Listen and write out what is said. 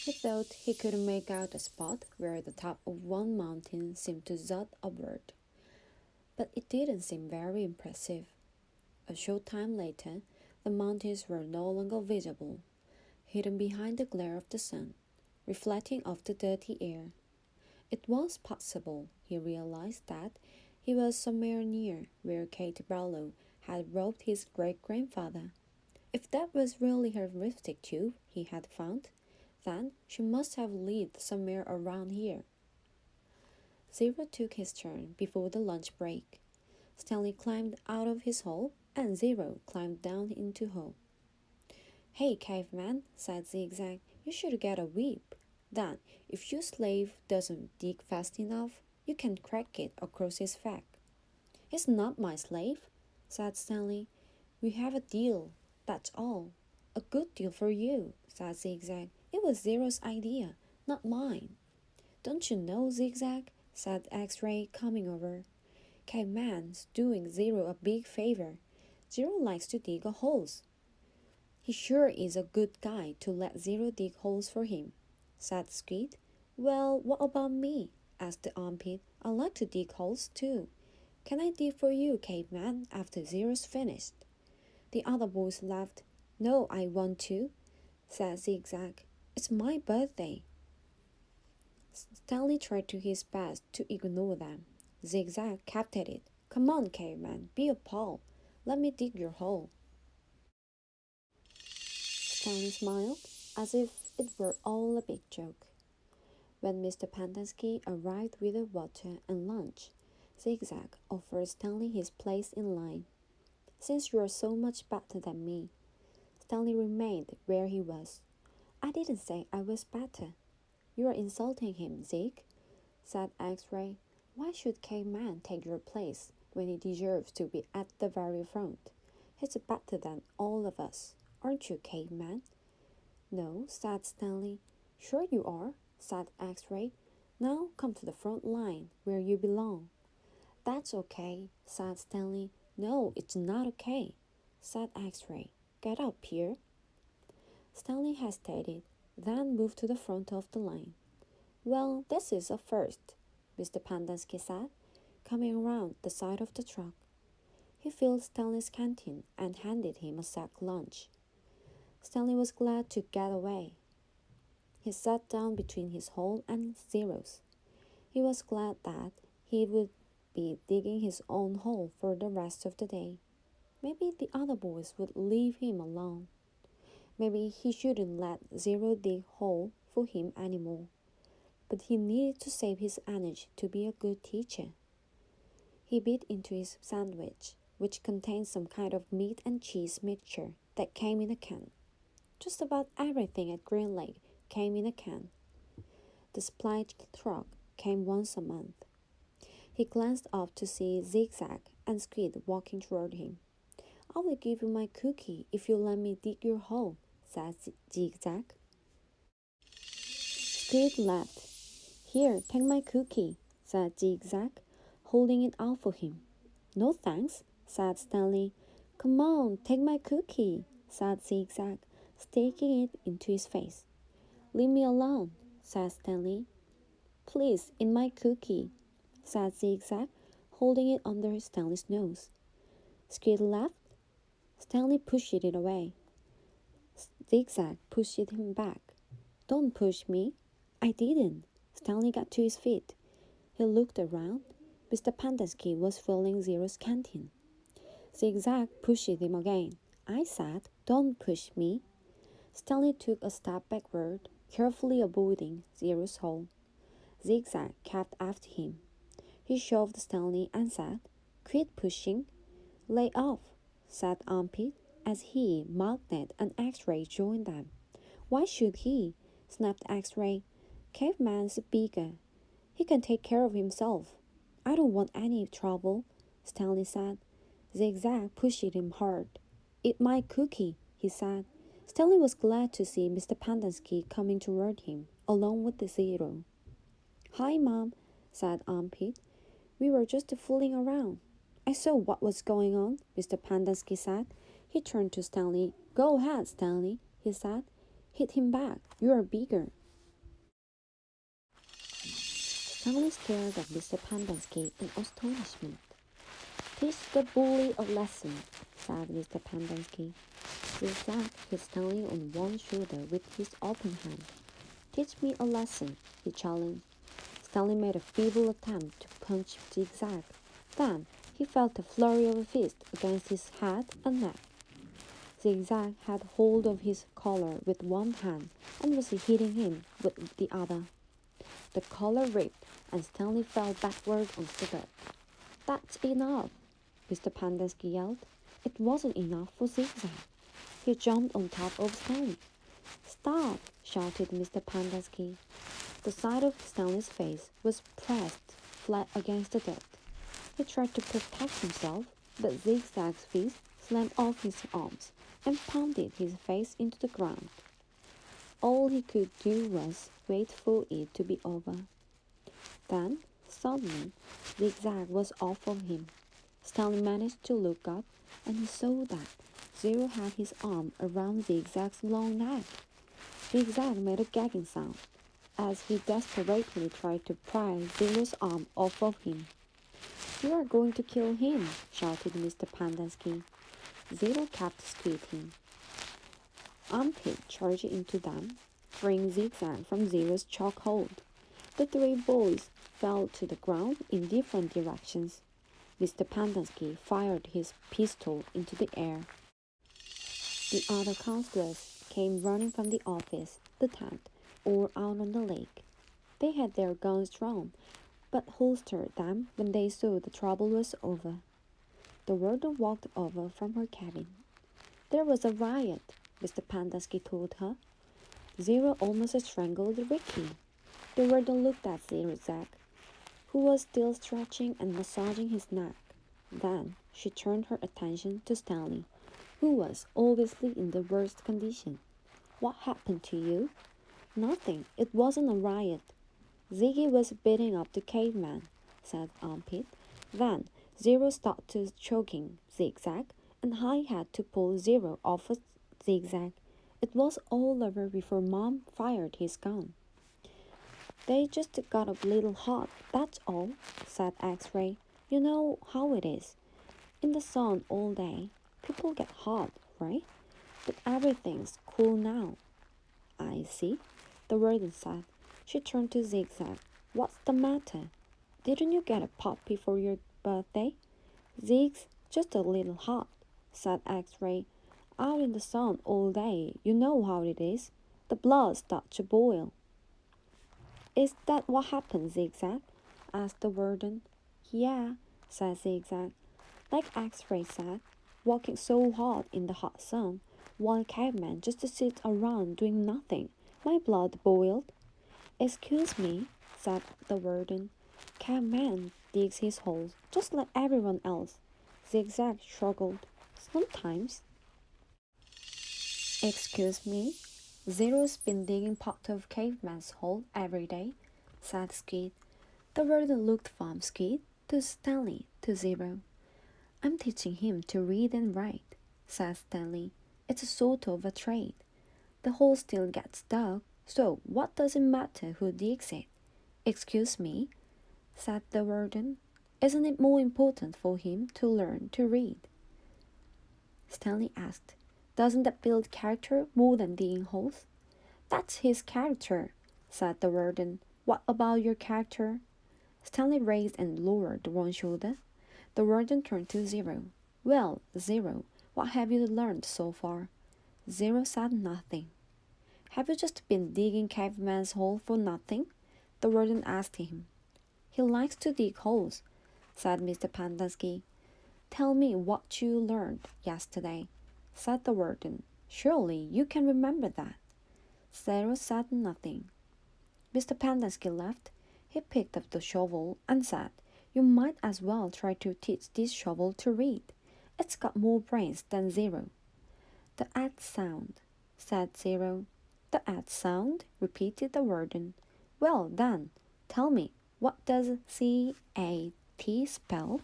He thought he could make out a spot where the top of one mountain seemed to jut upward, but it didn't seem very impressive. A short time later, the mountains were no longer visible, hidden behind the glare of the sun, reflecting off the dirty air. It was possible, he realized, that he was somewhere near where Kate Barlow had robbed his great-grandfather. If that was really her lipstick tube he had found, then she must have lived somewhere around here. Zero took his turn before the lunch break. Stanley climbed out of his hole, and Zero climbed down into hole. "Hey, caveman," said Zigzag, "you should get a whip. Then, if your slave doesn't dig fast enough, you can crack it across his back." "He's not my slave," said Stanley. "We have a deal, that's all." "A good deal for you," said Zigzag. "It was Zero's idea, not mine." "Don't you know, Zigzag?" said X-Ray, coming over. "Caveman's doing Zero a big favor. Zero likes to dig holes." "He sure is a good guy to let Zero dig holes for him," said Squid. "Well, what about me?" asked the armpit. "I like to dig holes too. Can I dig for you, Caveman, after Zero's finished?" The other boys laughed. "No, I want to," said Zigzag. "It's my birthday." Stanley tried to his best to ignore them. Zigzag kept at it. "Come on, Caveman, be a pal. Let me dig your hole." Stanley smiled, as if it were all a big joke. When Mr. Pendanski arrived with the water and lunch, Zigzag offered Stanley his place in line. "Since you are so much better than me." Stanley remained where he was. "I didn't say I was better." "You are insulting him, Zig," said X-Ray. "Why should Caveman take your place when he deserves to be at the very front? He's better than all of us. Aren't you, Caveman?" "No," said Stanley. "Sure you are," said X-Ray. "Now come to the front line, where you belong." "That's okay," said Stanley. "No, it's not okay," said X-Ray. "Get up here." Stanley hesitated, then moved to the front of the line. "Well, this is a first," Mr. Pendanski said, coming around the side of the truck. He filled Stanley's canteen and handed him a sack lunch. Stanley was glad to get away. He sat down between his hole and Zero's. He was glad that he would be digging his own hole for the rest of the day. Maybe the other boys would leave him alone. Maybe he shouldn't let Zero dig hole for him anymore. But he needed to save his energy to be a good teacher. He bit into his sandwich, which contained some kind of meat and cheese mixture that came in a can. Just about everything at Green Lake came in a can. The supply truck came once a month. He glanced up to see Zigzag and Squid walking toward him. "I will give you my cookie if you let me dig your hole," said Zigzag. Squid laughed. "Here, take my cookie," said Zigzag, holding it out for him. "No thanks," said Stanley. "Come on, take my cookie," said Zigzag, sticking it into his face. "Leave me alone," said Stanley. "Please, eat my cookie," said Zigzag, holding it under Stanley's nose. Squid laughed. Stanley pushed it away. Zigzag pushed him back. "Don't push me." "I didn't." Stanley got to his feet. He looked around. Mr. Pendanski was filling Zero's canteen. Zigzag pushed him again. "I said, don't push me." Stanley took a step backward, carefully avoiding Zero's hole. Zigzag kept after him. He shoved Stanley and said, "Quit pushing." "Lay off," said Armpit, as he, Magnet, and X-Ray joined them. "Why should he?" snapped X-Ray. "Caveman's bigger. He can take care of himself." "I don't want any trouble," Stanley said. Zigzag pushed him hard. "Eat my cookie," he said. Stanley was glad to see Mr. Pendanski coming toward him, along with the Zero. "Hi, Mom," said Armpit. "We were just fooling around." "I saw what was going on," Mr. Pendanski said. He turned to Stanley. "Go ahead, Stanley," he said. "Hit him back. You are bigger." Stanley stared at Mr. Pendanski in astonishment. "Teach the bully a lesson," said Mr. Pendanski. Zigzag hit Stanley on one shoulder with his open hand. "Teach me a lesson," he challenged. Stanley made a feeble attempt to punch Zigzag. Then he felt a flurry of a fist against his head and neck. Zigzag had hold of his collar with one hand and was hitting him with the other. The collar ripped and Stanley fell backward onto the dirt. "That's enough!" Mr. Pendanski yelled. It wasn't enough for Zigzag. He jumped on top of Stanley. "Stop!" shouted Mr. Pendanski. The side of Stanley's face was pressed flat against the dirt. He tried to protect himself, but Zigzag's fist slammed off his arms and pounded his face into the ground. All he could do was wait for it to be over. Then, suddenly, Zigzag was off of him. Stanley managed to look up, and he saw that Zero had his arm around Zigzag's long neck. Zigzag made a gagging sound as he desperately tried to pry Zero's arm off of him. "You are going to kill him," shouted Mr. Pendanski. Zero kept squeaking. Armpit charged into them, freeing Zigzag from Zero's chokehold. The three boys fell to the ground in different directions. Mr. Pendanski fired his pistol into the air. The other counselors came running from the office, the tent, or out on the lake. They had their guns drawn, but holstered them when they saw the trouble was over. The warden walked over from her cabin. "There was a riot," Mr. Pendanski told her. "Zero almost strangled Ricky." The warden looked at Zigzag, who was still stretching and massaging his neck. Then she turned her attention to Stanley, who was obviously in the worst condition. "What happened to you?" "Nothing. It wasn't a riot. Ziggy was beating up the caveman," said Armpit. "Then Zero started choking Zigzag, and I had to pull Zero off of Zigzag. It was all over before Mom fired his gun." "They just got a little hot, that's all," said X-Ray. "You know how it is. In the sun all day, people get hot, right? But everything's cool now." "I see," the warden said. She turned to Zigzag. "What's the matter? Didn't you get a puppy for your birthday?" "Zig's just a little hot," said X-Ray. "Out in the sun all day, you know how it is. The blood starts to boil." "Is that what happened, Zigzag?" asked the warden. "Yeah," said Zigzag. "Like X-Ray said, walking so hard in the hot sun, while cavemen just sit around doing nothing. My blood boiled." "Excuse me," said the warden. "Caveman digs his holes, just like everyone else." Zigzag struggled. "Sometimes." "Excuse me? Zero's been digging part of Caveman's hole every day," said Skid. The warden looked from Skid to Stanley to Zero. "I'm teaching him to read and write," said Stanley. "It's a sort of a trade. The hole still gets dug, so what does it matter who digs it?" "Excuse me," said the warden. "Isn't it more important for him to learn to read?" Stanley asked. "Doesn't that build character more than digging holes?" "That's his character," said the warden. "What about your character?" Stanley raised and lowered one shoulder. The warden turned to Zero. "Well, Zero, what have you learned so far?" Zero said nothing. "Have you just been digging Caveman's hole for nothing?" the warden asked him. "He likes to dig holes," said Mr. Pendanski. "Tell me what you learned yesterday," said the warden. "Surely you can remember that." Zero said nothing. Mr. Pendanski left. He picked up the shovel and said, "You might as well try to teach this shovel to read. It's got more brains than Zero." "The at sound," said Zero. "The at sound," repeated the warden. "Well then, tell me, what does CAT spell?"